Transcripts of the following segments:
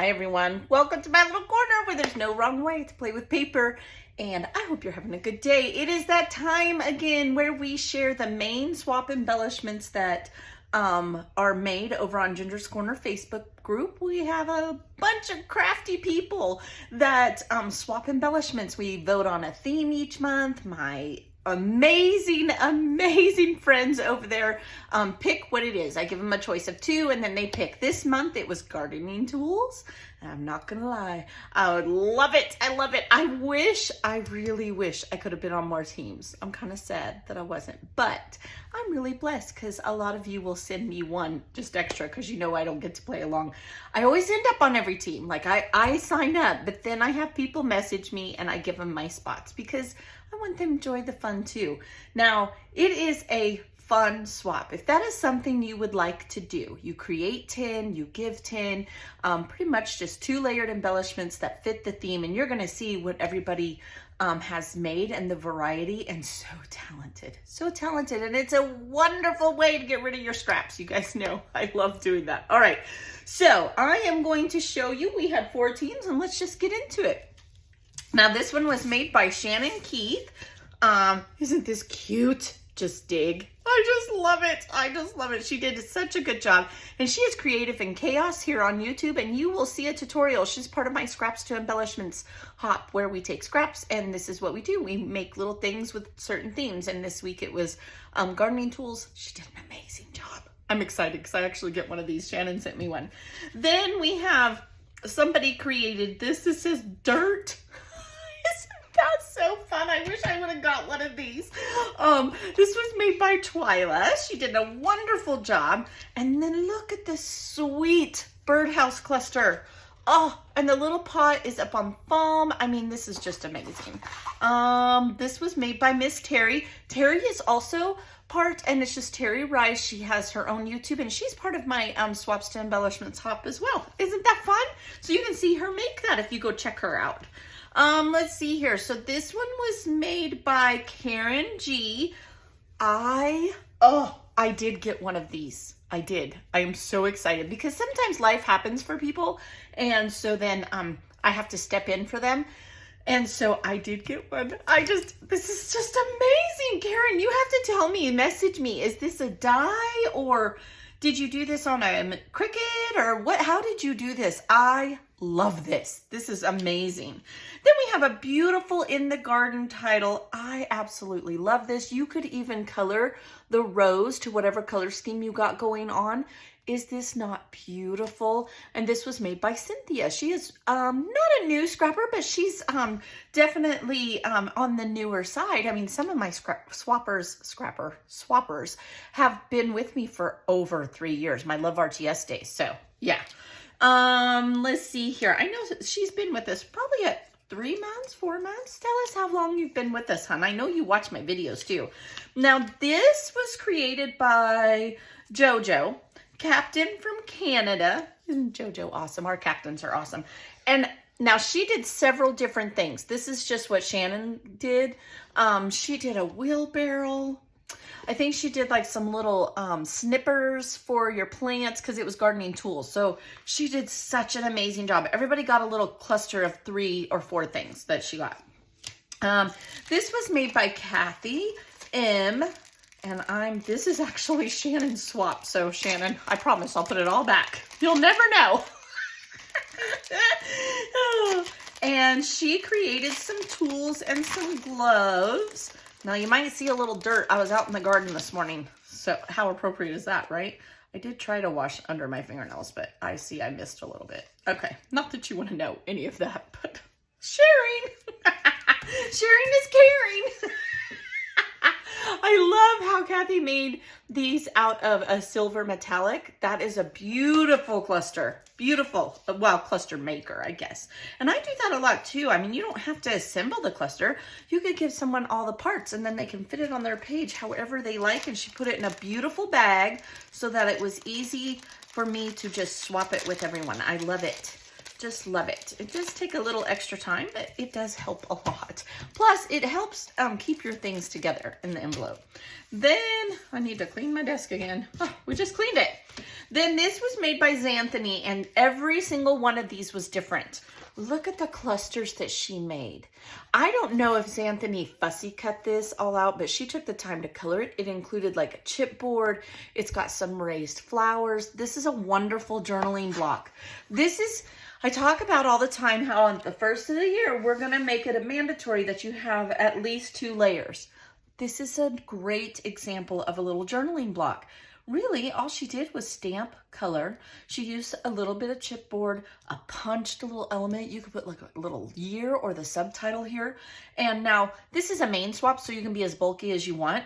Hi everyone, welcome to my little corner where there's no wrong way to play with paper, and I hope you're having a good day. It is that time again where we share the main swap embellishments that are made over on Ginger's Corner Facebook group. We have a bunch of crafty people that swap embellishments. We vote on a theme each month. My amazing friends over there pick what it is. I give them a choice of two and then they pick. This month it was gardening tools, and I'm not gonna lie, I would love it. I love it. I really wish I could have been on more teams. I'm kind of sad that I wasn't, but I'm really blessed because a lot of you will send me one just extra because you know I don't get to play along. I always end up on every team. Like I sign up, but then I have people message me and I give them my spots because I want them to enjoy the fun too. Now, it is a fun swap. If that is something you would like to do, you create 10, you give 10, pretty much just 2 layered embellishments that fit the theme, and you're gonna see what everybody has made and the variety, and so talented, and it's a wonderful way to get rid of your scraps. You guys know I love doing that. All right, so I am going to show you, we had 4 teams, and let's just get into it. Now, this one was made by Shannon Keith. Isn't this cute? Just dig. I just love it. I just love it. She did such a good job. And she is Creative in Chaos here on YouTube, and you will see a tutorial. She's part of my Scraps to Embellishments hop where we take scraps and this is what we do. We make little things with certain themes. And this week it was gardening tools. She did an amazing job. I'm excited because I actually get one of these. Shannon sent me one. Then we have somebody created this. This says dirt. That's so fun. I wish I would have got one of these. This was made by Twyla. She did a wonderful job. And then look at this sweet birdhouse cluster. Oh, and the little pot is up on foam. I mean, this is just amazing. This was made by Miss Terry. Terry is also part, and it's just Terry Rice. She has her own YouTube, and she's part of my Swaps to Embellishments hop as well. Isn't that fun? So you can see her make that if you go check her out. Let's see here. So this one was made by Karen G. I did get one of these. I did. I am so excited because sometimes life happens for people. And so then, I have to step in for them. And so I did get one. This is just amazing. Karen, you have to tell me, message me. Is this a die or did you do this on a Cricut or what? How did you do this? I love this. This is amazing. Then we have a beautiful in the garden title. I absolutely love this. You could even color the rose to whatever color scheme you got going on. Is this not beautiful? And this was made by Cynthia. She is not a new scrapper, but she's definitely on the newer side. I mean, some of my swappers have been with me for over 3 years, my Love RTS days. So yeah. Let's see here. I know she's been with us probably at 3 months, 4 months. Tell us how long you've been with us, hon. I know you watch my videos too. Now, this was created by JoJo, Captain from Canada. Isn't JoJo awesome? Our captains are awesome. And now she did several different things. This is just what Shannon did. She did a wheelbarrow. I think she did like some little snippers for your plants because it was gardening tools. So she did such an amazing job. Everybody got a little cluster of 3 or 4 things that she got. This was made by Kathy M. And this is actually Shannon's swap. So Shannon, I promise I'll put it all back. You'll never know. And she created some tools and some gloves. Now you might see a little dirt. I was out in the garden this morning. So how appropriate is that, right? I did try to wash under my fingernails, but I see I missed a little bit. Okay, not that you want to know any of that, but sharing. Sharing is caring. I love how Kathy made these out of a silver metallic. That is a beautiful cluster. Beautiful. Well, cluster maker, I guess. And I do that a lot too. I mean, you don't have to assemble the cluster. You could give someone all the parts and then they can fit it on their page however they like. And she put it in a beautiful bag so that it was easy for me to just swap it with everyone. I love it. Just love it. It does take a little extra time, but it does help a lot. Plus, it helps keep your things together in the envelope. Then, I need to clean my desk again. Oh, we just cleaned it. Then this was made by Xanthony, and every single one of these was different. Look at the clusters that she made. I don't know if Xanthony fussy cut this all out, but she took the time to color it. It included like a chipboard. It's got some raised flowers. This is a wonderful journaling block. I talk about all the time how on the first of the year, we're gonna make it a mandatory that you have at least 2 layers. This is a great example of a little journaling block. Really, all she did was stamp, color. She used a little bit of chipboard, a punched little element. You could put like a little year or the subtitle here. And now this is a main swap, so you can be as bulky as you want.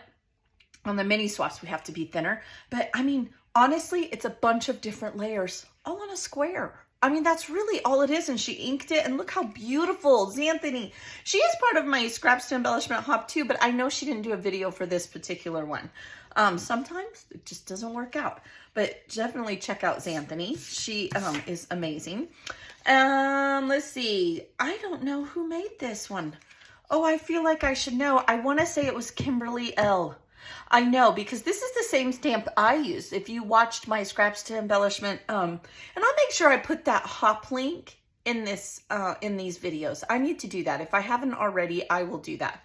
On the mini swaps, we have to be thinner. But I mean, honestly, it's a bunch of different layers all on a square. I mean, that's really all it is. And she inked it. And look how beautiful, Xanthony. She is part of my Scraps to Embellishment hop too, but I know she didn't do a video for this particular one. Sometimes it just doesn't work out, but definitely check out Xanthony. She is amazing. Let's see. I don't know who made this one. Oh, I feel like I should know. I want to say it was Kimberly L. I know, because this is the same stamp I use. If you watched my Scraps to Embellishment, and I'll make sure I put that hop link in this in these videos. I need to do that. If I haven't already, I will do that.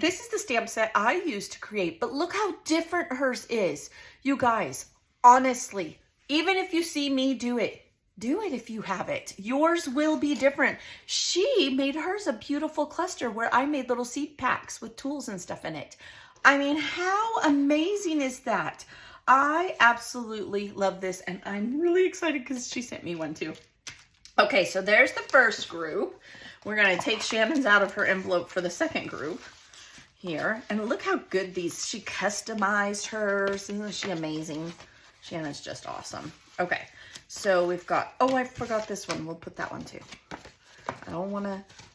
This is the stamp set I use to create, but look how different hers is. You guys, honestly, even if you see me do it if you have it. Yours will be different. She made hers a beautiful cluster where I made little seed packs with tools and stuff in it. I mean, how amazing is that? I absolutely love this, and I'm really excited because she sent me one too. Okay, so there's the first group. We're going to take Shannon's out of her envelope for the second group here. And look how good she customized hers. Isn't she amazing? Shannon's just awesome. Okay, so we've got, oh, I forgot this one. We'll put that one too.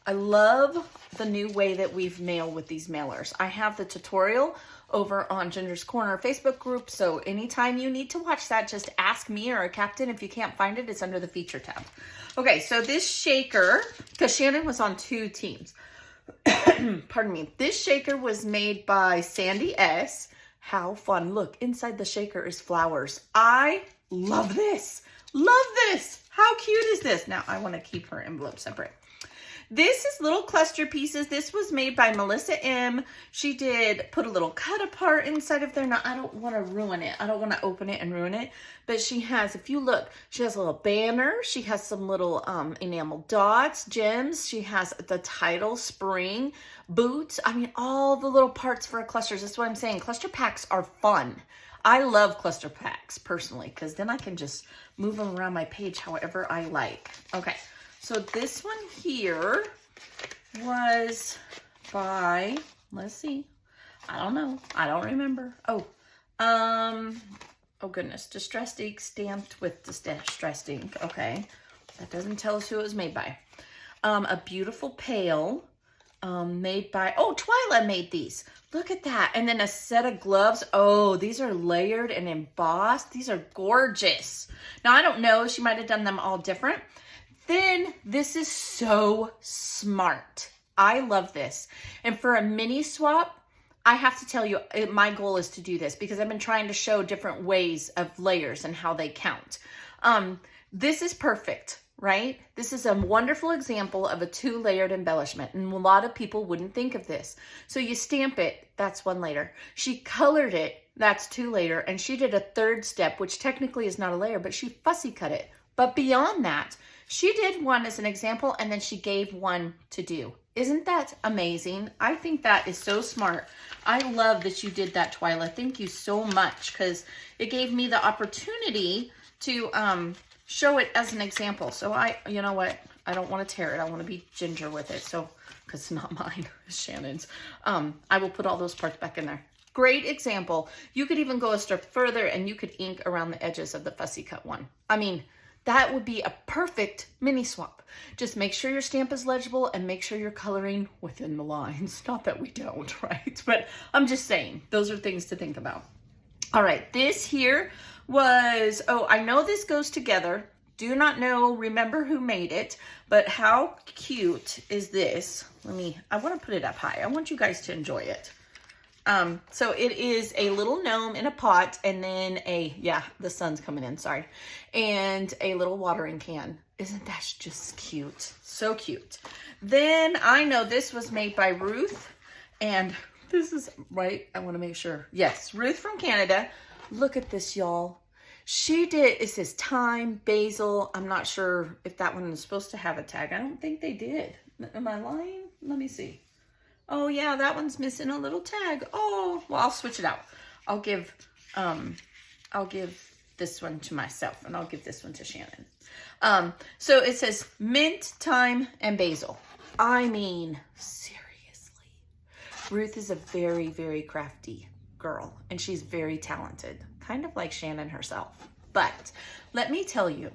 I love the new way that we've mailed with these mailers. I have the tutorial over on Ginger's Corner Facebook group, so anytime you need to watch that, just ask me or a captain. If you can't find it, it's under the feature tab. Okay, so this shaker, because Shannon was on 2 teams. Pardon me. This shaker was made by Sandy S. How fun. Look, inside the shaker is flowers. I love this. Love this. How cute is this? Now, I want to keep her envelope separate. This is little cluster pieces. This was made by Melissa M. She did put a little cut apart inside of there. Now, I don't want to ruin it. I don't want to open it and ruin it. But she has, if you look, she has a little banner. She has some little enamel dots, gems. She has the title, spring, boots. I mean, all the little parts for clusters. That's what I'm saying. Cluster packs are fun. I love cluster packs personally, because then I can just move them around my page however I like. Okay. So this one here was by, let's see, I don't know. I don't remember. Oh goodness. Distressed ink stamped with distressed ink. Okay. That doesn't tell us who it was made by. A beautiful pail made by, oh, Twyla made these. Look at that. And then a set of gloves. Oh, these are layered and embossed. These are gorgeous. Now, I don't know. She might have done them all different. Then this is so smart. I love this. And for a mini swap, I have to tell you, my goal is to do this because I've been trying to show different ways of layers and how they count. This is perfect, right? This is a wonderful example of a 2-layered embellishment, and a lot of people wouldn't think of this. So you stamp it, that's 1 layer. She colored it, that's 2 layer, and she did a 3rd step, which technically is not a layer, but she fussy cut it. But beyond that, she did one as an example, and then she gave one to do. Isn't that amazing? I think that is so smart. I love that you did that, Twyla. Thank you so much, because it gave me the opportunity to show it as an example. So you know what? I don't want to tear it. I want to be Ginger with it. So, because it's not mine, it's Shannon's. I will put all those parts back in there. Great example. You could even go a step further, and you could ink around the edges of the fussy cut one. I mean, that would be a perfect mini swap. Just make sure your stamp is legible and make sure you're coloring within the lines. Not that we don't, right? But I'm just saying, those are things to think about. All right, this here was, oh, I know this goes together. Do not remember who made it, but how cute is this? I want to put it up high. I want you guys to enjoy it. So it is a little gnome in a pot, and then yeah, the sun's coming in, sorry. And a little watering can. Isn't that just cute? So cute. Then I know this was made by Ruth, and this is right. I want to make sure. Yes, Ruth from Canada. Look at this, y'all. She did, it says thyme, basil. I'm not sure if that one is supposed to have a tag. I don't think they did. Am I lying? Let me see. Oh yeah, that one's missing a little tag. Oh, well, I'll switch it out. I'll give this one to myself, and I'll give this one to Shannon. So it says mint, thyme, and basil. I mean, seriously. Ruth is a very, very crafty girl, and she's very talented, kind of like Shannon herself. But let me tell you,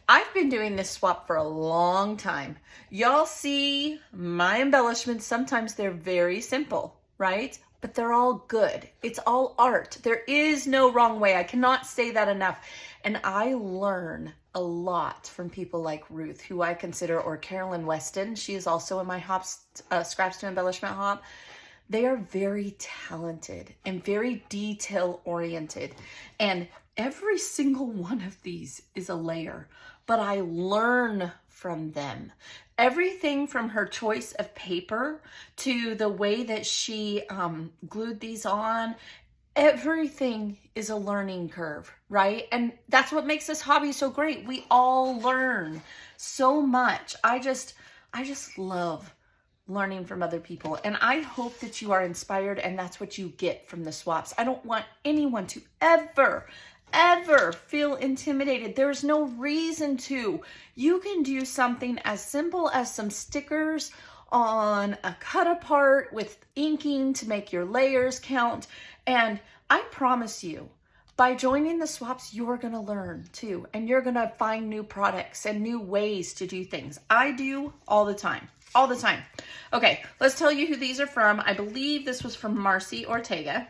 I've been doing this swap for a long time. Y'all see my embellishments. Sometimes they're very simple, right? But they're all good. It's all art. There is no wrong way. I cannot say that enough. And I learn a lot from people like Ruth, who I consider, or Carolyn Weston. She is also in my Scraps to Embellishment hop. They are very talented and very detail oriented. And every single one of these is a layer, but I learn from them. Everything from her choice of paper to the way that she glued these on, everything is a learning curve, right? And that's what makes this hobby so great. We all learn so much. I just love learning from other people. And I hope that you are inspired, and that's what you get from the swaps. I don't want anyone to ever feel intimidated. There's no reason to. You can do something as simple as some stickers on a cut apart with inking to make your layers count. And I promise you, by joining the swaps, you're going to learn too. And you're going to find new products and new ways to do things. I do all the time. All the time. Okay, let's tell you who these are from. I believe this was from Marcy Ortega.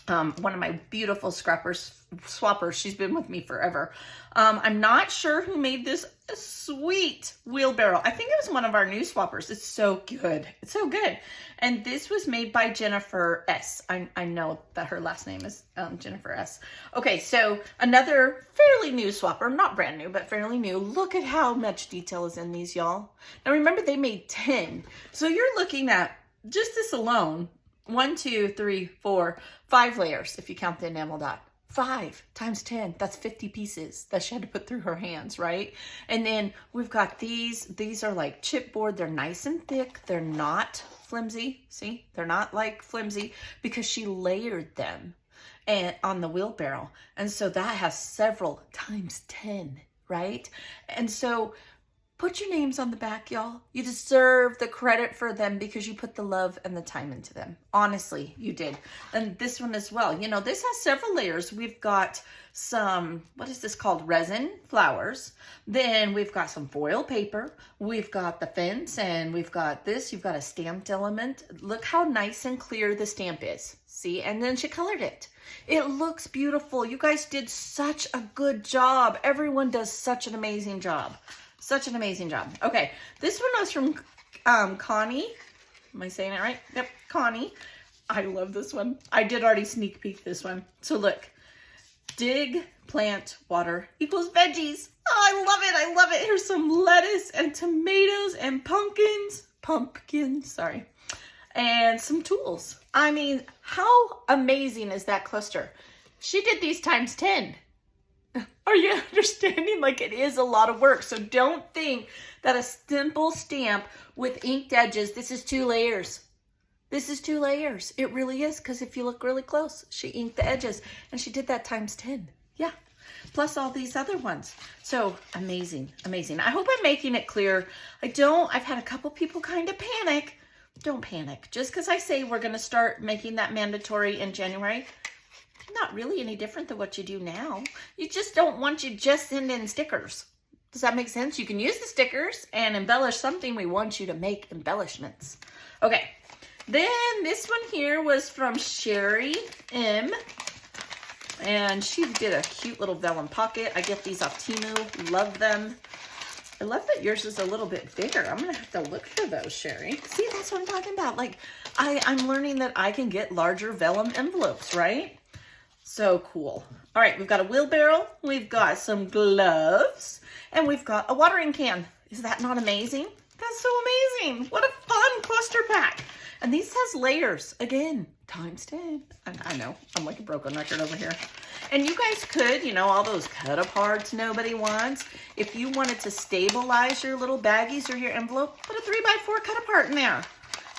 One of my beautiful swappers. She's been with me forever. I'm not sure who made this sweet wheelbarrow. I think it was one of our new swappers. It's so good. It's so good. And this was made by Jennifer S. I know that her last name is Jennifer S. Okay, so another fairly new swapper. Not brand new, but fairly new. Look at how much detail is in these, y'all. Now remember, they made 10. So you're looking at just this alone. 1, 2, 3, 4, 5 layers if you count the enamel dot. 5 times 10, that's 50 pieces that she had to put through her hands, right? And then we've got these are like chipboard. They're nice and thick. They're not flimsy. See, they're not like flimsy because she layered them and on the wheelbarrow. And so that has several times 10, right? And so put your names on the back, y'all. You deserve the credit for them because you put the love and the time into them. Honestly, you did. And this one as well. You know, this has several layers. We've got some, what is this called? Resin flowers. Then we've got some foil paper. We've got the fence, and we've got this. You've got a stamped element. Look how nice and clear the stamp is. See? And then she colored it. It looks beautiful. You guys did such a good job. Everyone does such an amazing job. Such an amazing job. Okay, this one was from Connie. Am I saying it right? Yep, Connie. I love this one. I did already sneak peek this one. So look, dig, plant, water equals veggies. Oh, I love it. I love it. Here's some lettuce and tomatoes and pumpkins, sorry, and some tools. I mean, how amazing is that cluster? She did these times 10. Are you understanding? Like, it is a lot of work. So don't think that a simple stamp with inked edges, this is 2 layers. This is 2 layers. It really is, because if you look really close, she inked the edges, and she did that times 10. Yeah. Plus all these other ones. So amazing, amazing. I hope I'm making it clear. I've had a couple people kind of panic. Don't panic. Just because I say we're going to start making that mandatory in January, not really any different than what you do now. You just don't want you just send in stickers. Does that make sense? You can use the stickers and embellish something. We want you to make embellishments. Okay. Then this one here was from Sherry M. And she did a cute little vellum pocket. I get these off Temu. Love them. I love that yours is a little bit bigger. I'm gonna have to look for those, Sherry. See, that's what I'm talking about. Like, I'm learning that I can get larger vellum envelopes, right? So cool. All right, we've got a wheelbarrow, we've got some gloves, and we've got a watering can. Is that not amazing? That's so amazing. What a fun cluster pack. And these has layers. Again, times 10. I know, I'm like a broken record over here. And you guys could, you know, all those cut aparts nobody wants. If you wanted to stabilize your little baggies or your envelope, put a 3x4 cut apart in there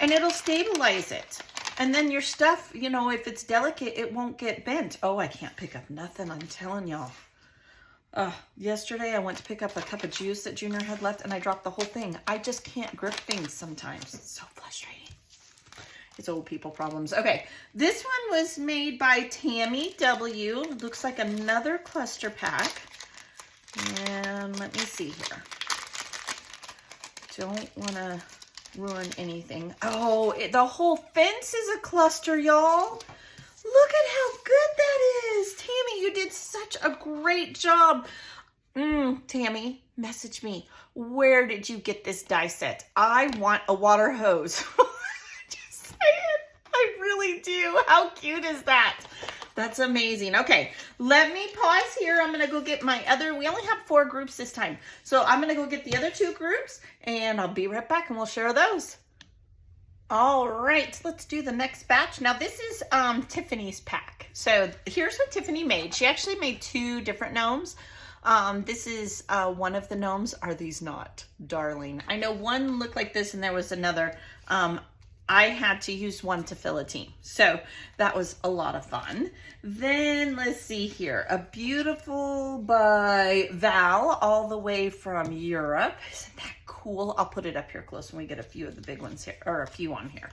and it'll stabilize it. And then your stuff, you know, if it's delicate, it won't get bent. Oh, I can't pick up nothing, I'm telling y'all. Yesterday I went to pick up a cup of juice that Junior had left and I dropped the whole thing. I just can't grip things sometimes. It's so frustrating. It's old people problems. Okay, this one was made by Tammy W. Looks like another cluster pack. And let me see here. Don't want to ruin anything. Oh, the whole fence is a cluster, y'all. Look at how good that is. Tammy, you did such a great job. Tammy, message me. Where did you get this die set? I want a water hose. I really do. How cute is that? That's amazing. Okay, let me pause here. I'm going to go get my other, we only have 4 groups this time. So I'm going to go get the other 2 groups and I'll be right back and we'll share those. All right, let's do the next batch. Now this is Tiffany's pack. So here's what Tiffany made. She actually made 2 different gnomes. This is one of the gnomes. Are these not darling? I know one looked like this and there was another. I had to use one to fill a team. So that was a lot of fun. Then let's see here. A beautiful by Val all the way from Europe. Isn't that cool? I'll put it up here close when we get a few of the big ones here, or a few on here.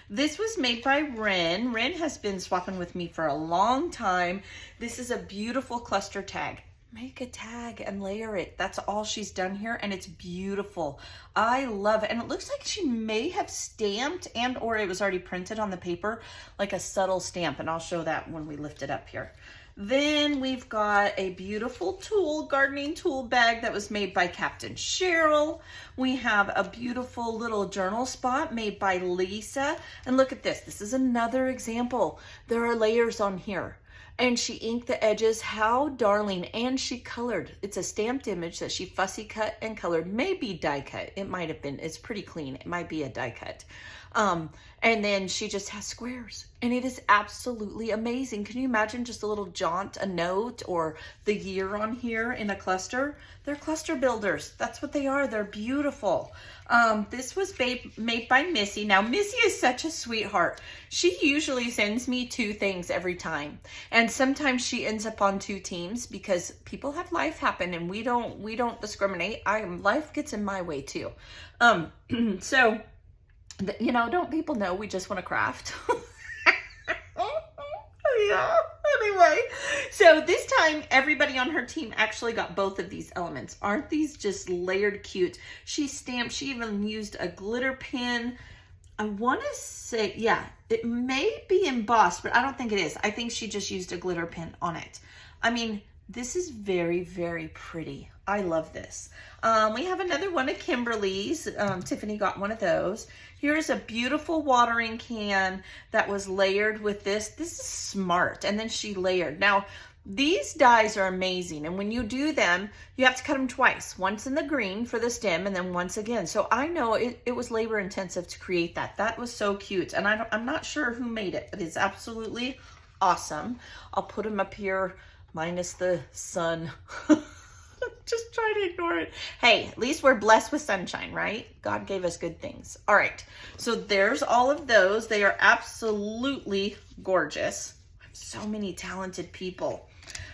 This was made by Ren. Ren has been swapping with me for a long time. This is a beautiful cluster tag. Make a tag and layer it. That's all she's done here, and it's beautiful. I love it. And it looks like she may have stamped and or it was already printed on the paper, like a subtle stamp, and I'll show that when we lift it up here. Then we've got a beautiful gardening tool bag that was made by Captain Cheryl. We have a beautiful little journal spot made by Lisa. And look at this. This is another example. There are layers on here. And she inked the edges. How darling. And she colored. It's a stamped image that she fussy cut and colored. Maybe die cut. It might have been. It's pretty clean. It might be a die cut. And then she just has squares. And it is absolutely amazing. Can you imagine just a little jaunt, a note, or the year on here in a cluster? They're cluster builders. That's what they are. They're beautiful. This was made by Missy. Now, Missy is such a sweetheart. She usually sends me 2 things every time. And sometimes she ends up on 2 teams because people have life happen and we don't discriminate. Life gets in my way too. So, you know, don't people know we just want to craft? Yeah. Anyway, so this time everybody on her team actually got both of these elements. Aren't these just layered cute? She stamped, she even used a glitter pin. I want to say, yeah, it may be embossed, but I don't think it is. I think she just used a glitter pin on it. I mean, this is very, very pretty. I love this. We have another one of Kimberly's. Tiffany got one of those. Here's a beautiful watering can that was layered with this. This is smart. And then she layered. Now, these dies are amazing. And when you do them, you have to cut them twice. Once in the green for the stem and then once again. So I know it was labor intensive to create that. That was so cute. And I'm not sure who made it, but it's absolutely awesome. I'll put them up here minus the sun. Just try to ignore it. Hey, at least we're blessed with sunshine, right? God gave us good things. All right, so there's all of those. They are absolutely gorgeous. So many talented people.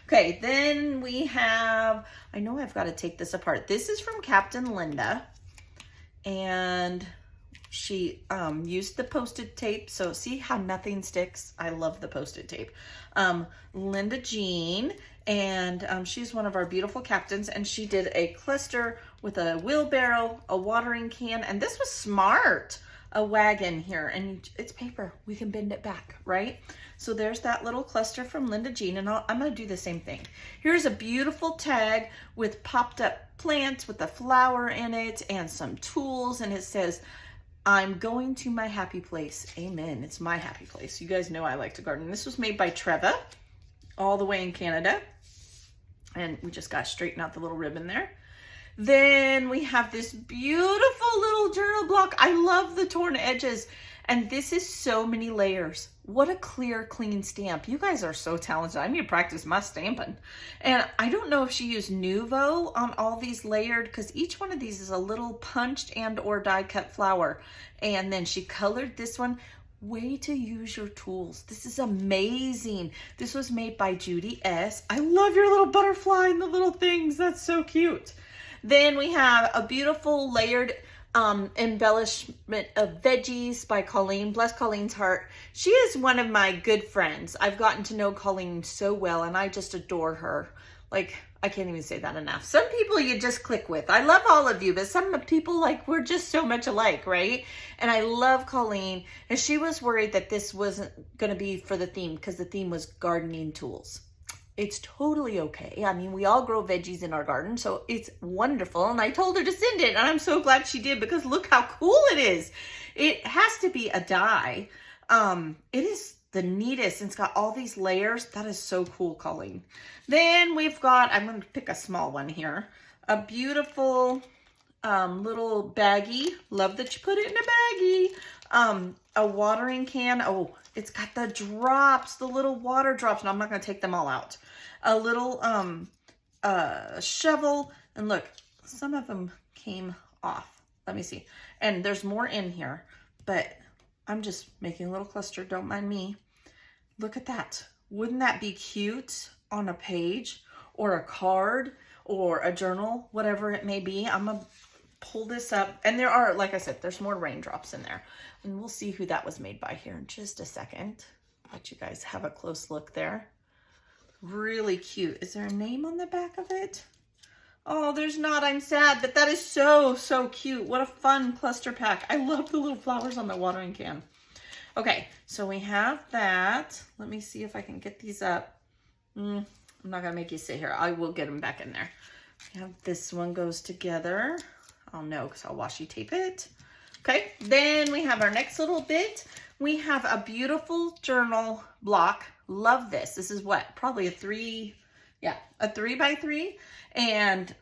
Okay, then we have, I know I've got to take this apart. This is from Captain Linda, and she used the Post-it tape. So see how nothing sticks? I love the Post-it tape. Linda Jean, and she's one of our beautiful captains, and she did a cluster with a wheelbarrow, a watering can, and this was smart. a wagon here, and it's paper. We can bend it back, right? So there's that little cluster from Linda Jean, and I'm gonna do the same thing. Here's a beautiful tag with popped up plants with a flower in it and some tools, and it says, I'm going to my happy place. Amen. It's my happy place. You guys know I like to garden. This was made by Treva, all the way in Canada. And we just got to straighten out the little ribbon there. Then we have this beautiful little journal block. I love the torn edges. And this is so many layers. What a clear, clean stamp. You guys are so talented. I need to practice my stamping. And I don't know if she used Nuvo on all these layered, because each one of these is a little punched and or die cut flower. And then she colored this one. Way to use your tools. This is amazing. This was made by Judy S. I love your little butterfly and the little things. That's so cute. Then we have a beautiful layered embellishment of veggies by Colleen. Bless Colleen's heart. She is one of my good friends. I've gotten to know Colleen so well, and I just adore her. Like, I can't even say that enough. Some people you just click with. I love all of you, but some people, like, we're just so much alike, right? And I love Colleen, and she was worried that this wasn't going to be for the theme, because the theme was gardening tools. It's totally okay. I mean, we all grow veggies in our garden, so it's wonderful. And I told her to send it, and I'm so glad she did, because look how cool it is. It has to be a die. It is the neatest, and it's got all these layers. That is so cool, Colleen. Then we've got, I'm going to pick a small one here, a beautiful little baggie. Love that you put it in a baggie. A watering can. Oh, it's got the drops, the little water drops. No, I'm not going to take them all out. A little shovel. And look, some of them came off. Let me see. And there's more in here, but I'm just making a little cluster. Don't mind me. Look at that. Wouldn't that be cute on a page or a card or a journal, whatever it may be? I'm going to pull this up. And there are, like I said, there's more raindrops in there. And we'll see who that was made by here in just a second. Let you guys have a close look there. Really cute. Is there a name on the back of it? Oh, there's not. I'm sad, but that is so, so cute. What a fun cluster pack. I love the little flowers on the watering can. Okay, so we have that. Let me see if I can get these up. I'm not going to make you sit here. I will get them back in there. We have this one goes together. I'll know because I'll washi tape it. Okay, then we have our next little bit. We have a beautiful journal block. Love this. This is what? Probably a 3 by 3. And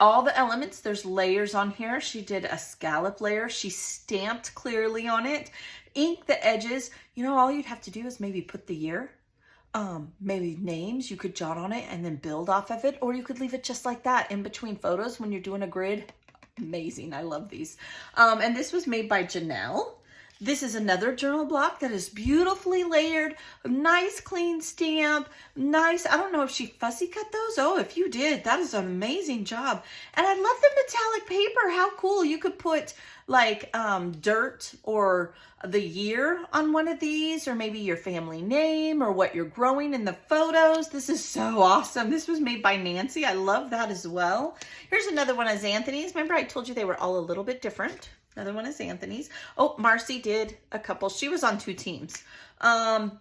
all the elements, there's layers on here. She did a scallop layer. She stamped clearly on it. Ink the edges. You know, all you'd have to do is maybe put the year. Maybe names you could jot on it and then build off of it. Or you could leave it just like that in between photos when you're doing a grid. Amazing. I love these. And this was made by Janelle. This is another journal block that is beautifully layered, nice clean stamp, nice. I don't know if she fussy cut those. Oh, if you did, that is an amazing job. And I love the metallic paper. How cool. You could put like dirt or the year on one of these, or maybe your family name or what you're growing in the photos. This is so awesome. This was made by Nancy. I love that as well. Here's another one of Anthony's. Remember I told you they were all a little bit different. Another one is Anthony's. Oh, Marcy did a couple. She was on 2 teams.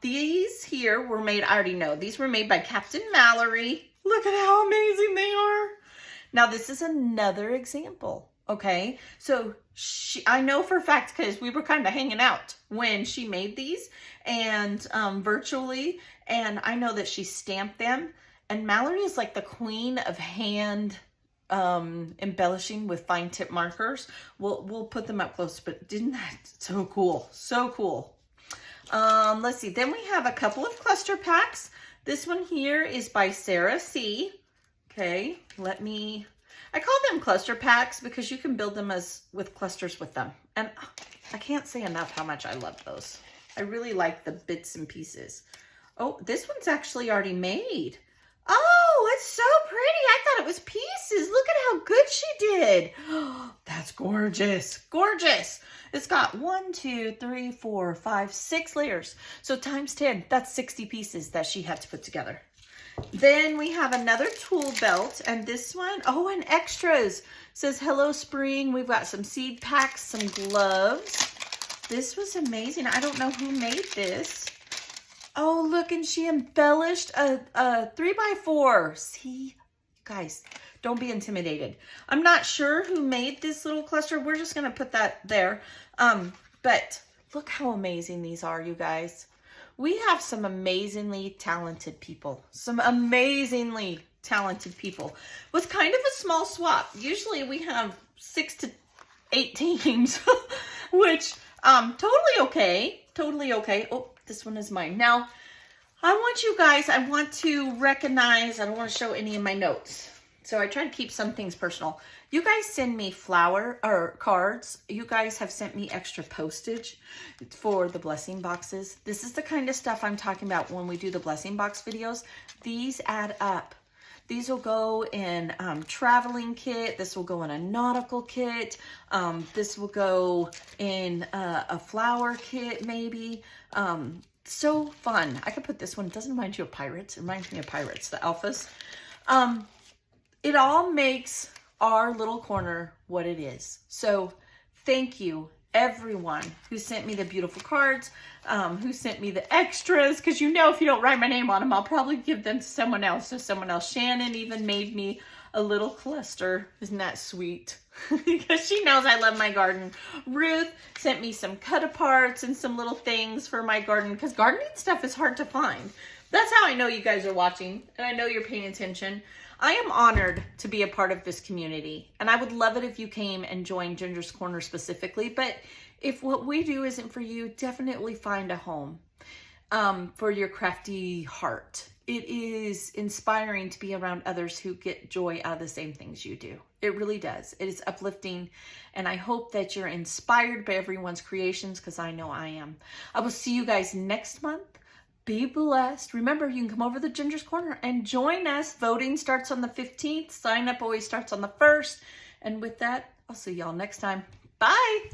These here were made, I already know. These were made by Captain Mallory. Look at how amazing they are. Now, this is another example, okay? So, I know for a fact because we were kind of hanging out when she made these and virtually. And I know that she stamped them. And Mallory is like the queen of hand embellishing with fine tip markers. We'll put them up close, but didn't that so cool? So cool. Let's see. Then we have a couple of cluster packs. This one here is by Sarah C. Okay, I call them cluster packs because you can build them with clusters with them. And I can't say enough how much I love those. I really like the bits and pieces. Oh, this one's actually already made. Oh, it's so pretty. I thought it was pieces. Look at how good she did. Oh, that's gorgeous. Gorgeous. It's got 1, 2, 3, 4, 5, 6 layers. So times 10, that's 60 pieces that she had to put together. Then we have another tool belt, and this one, oh, and extras. Says Hello Spring. We've got some seed packs, some gloves. This was amazing. I don't know who made this. Oh, look, and she embellished a 3x4. See, guys, don't be intimidated. I'm not sure who made this little cluster. We're just going to put that there. But look how amazing these are, you guys. We have some amazingly talented people. Some amazingly talented people with kind of a small swap. Usually we have 6 to 8 teams, which totally okay. Totally okay. Oh, this one is mine. Now, I want to recognize, I don't want to show any of my notes. So I try to keep some things personal. You guys send me flower or cards. You guys have sent me extra postage for the blessing boxes. This is the kind of stuff I'm talking about when we do the blessing box videos. These add up. These will go in traveling kit. This will go in a nautical kit. This will go in a flower kit maybe. So fun. I could put this one. It doesn't remind you of pirates. It reminds me of pirates, the alphas. It all makes our little corner what it is. So thank you, everyone who sent me the beautiful cards, who sent me the extras, because you know if you don't write my name on them, I'll probably give them to someone else. So someone else. Shannon even made me a little cluster. Isn't that sweet? Because she knows I love my garden. Ruth sent me some cut-aparts and some little things for my garden, because gardening stuff is hard to find. That's how I know you guys are watching, and I know you're paying attention. I am honored to be a part of this community, and I would love it if you came and joined Ginger's Corner specifically, but if what we do isn't for you, definitely find a home for your crafty heart. It is inspiring to be around others who get joy out of the same things you do. It really does. It is uplifting, and I hope that you're inspired by everyone's creations, because I know I am. I will see you guys next month. Be blessed. Remember, you can come over to Ginger's Corner and join us. Voting starts on the 15th. Sign up always starts on the 1st. And with that, I'll see y'all next time. Bye.